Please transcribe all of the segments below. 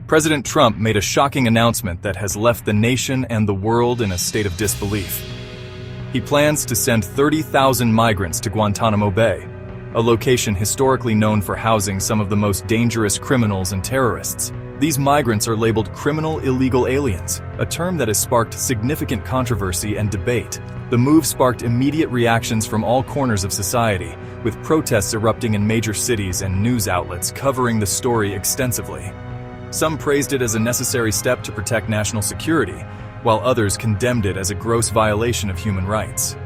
President Trump made a shocking announcement that has left the nation and the world in a state of disbelief. He plans to send 30,000 migrants to Guantanamo Bay, a location historically known for housing some of the most dangerous criminals and terrorists. These migrants are labeled criminal illegal aliens, a term that has sparked significant controversy and debate. The move sparked immediate reactions from all corners of society, with protests erupting in major cities and news outlets covering the story extensively. Some praised it as a necessary step to protect national security, while others condemned it as a gross violation of human rights.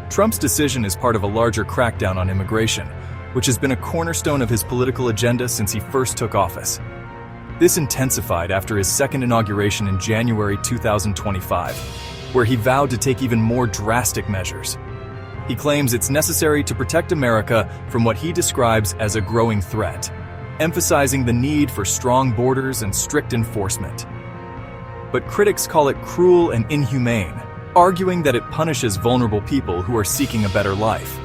Trump's decision is part of a larger crackdown on immigration, which has been a cornerstone of his political agenda since he first took office. This intensified after his second inauguration in January 2025, where he vowed to take even more drastic measures. He claims it's necessary to protect America from what he describes as a growing threat, emphasizing the need for strong borders and strict enforcement. But critics call it cruel and inhumane, arguing that it punishes vulnerable people who are seeking a better life.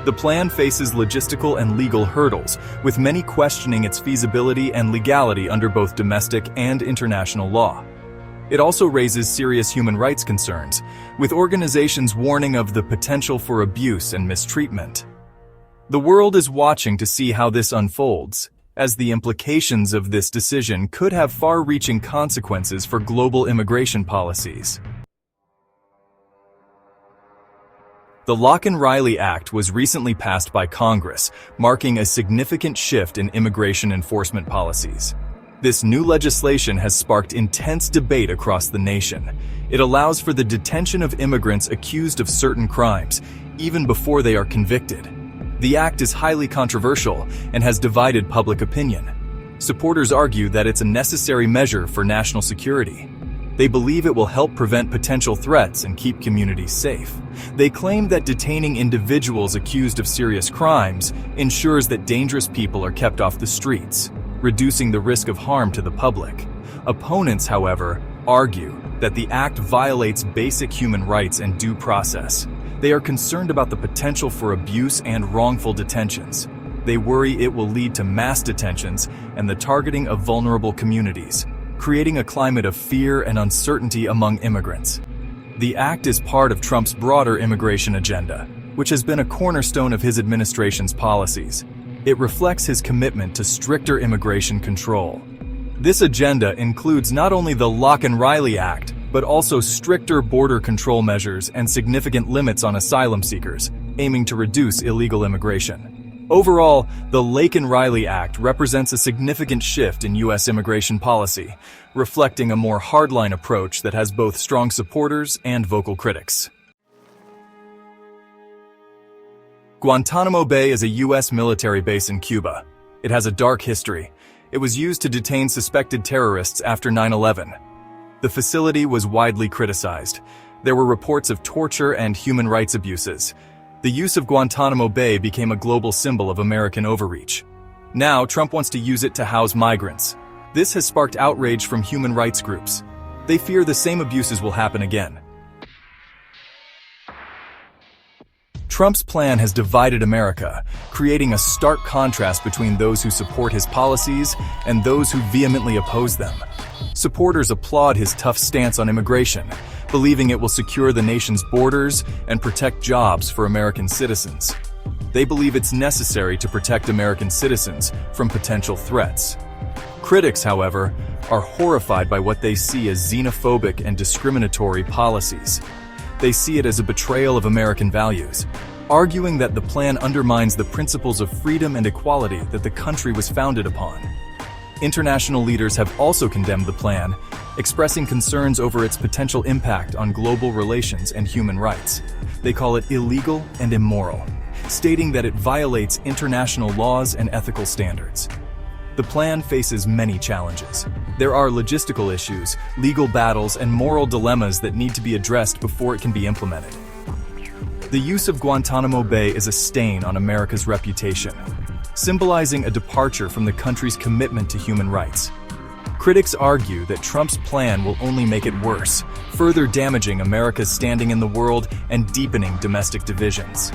The plan faces logistical and legal hurdles, with many questioning its feasibility and legality under both domestic and international law. It also raises serious human rights concerns, with organizations warning of the potential for abuse and mistreatment. The world is watching to see how this unfolds, as the implications of this decision could have far-reaching consequences for global immigration policies. The Locke-and-Riley Act was recently passed by Congress, marking a significant shift in immigration enforcement policies. This new legislation has sparked intense debate across the nation. It allows for the detention of immigrants accused of certain crimes, even before they are convicted. The act is highly controversial and has divided public opinion. Supporters argue that it's a necessary measure for national security. They believe it will help prevent potential threats and keep communities safe. They claim that detaining individuals accused of serious crimes ensures that dangerous people are kept off the streets, reducing the risk of harm to the public. Opponents, however, argue that the act violates basic human rights and due process. They are concerned about the potential for abuse and wrongful detentions. They worry it will lead to mass detentions and the targeting of vulnerable communities, creating a climate of fear and uncertainty among immigrants. The act is part of Trump's broader immigration agenda, which has been a cornerstone of his administration's policies. It reflects his commitment to stricter immigration control. This agenda includes not only the Locke-and-Riley Act, but also stricter border control measures and significant limits on asylum seekers, aiming to reduce illegal immigration. Overall, the Locke-and-Riley Act represents a significant shift in U.S. immigration policy, reflecting a more hardline approach that has both strong supporters and vocal critics. Guantanamo Bay is a U.S. military base in Cuba. It has a dark history. It was used to detain suspected terrorists after 9/11. The facility was widely criticized. There were reports of torture and human rights abuses. The use of Guantanamo Bay became a global symbol of American overreach. Now, Trump wants to use it to house migrants. This has sparked outrage from human rights groups. They fear the same abuses will happen again. Trump's plan has divided America, creating a stark contrast between those who support his policies and those who vehemently oppose them. Supporters applaud his tough stance on immigration, believing it will secure the nation's borders and protect jobs for American citizens. They believe it's necessary to protect American citizens from potential threats. Critics, however, are horrified by what they see as xenophobic and discriminatory policies. They see it as a betrayal of American values, arguing that the plan undermines the principles of freedom and equality that the country was founded upon. International leaders have also condemned the plan, expressing concerns over its potential impact on global relations and human rights. They call it illegal and immoral, stating that it violates international laws and ethical standards. The plan faces many challenges. There are logistical issues, legal battles, and moral dilemmas that need to be addressed before it can be implemented. The use of Guantanamo Bay is a stain on America's reputation, symbolizing a departure from the country's commitment to human rights. Critics argue that Trump's plan will only make it worse, further damaging America's standing in the world and deepening domestic divisions.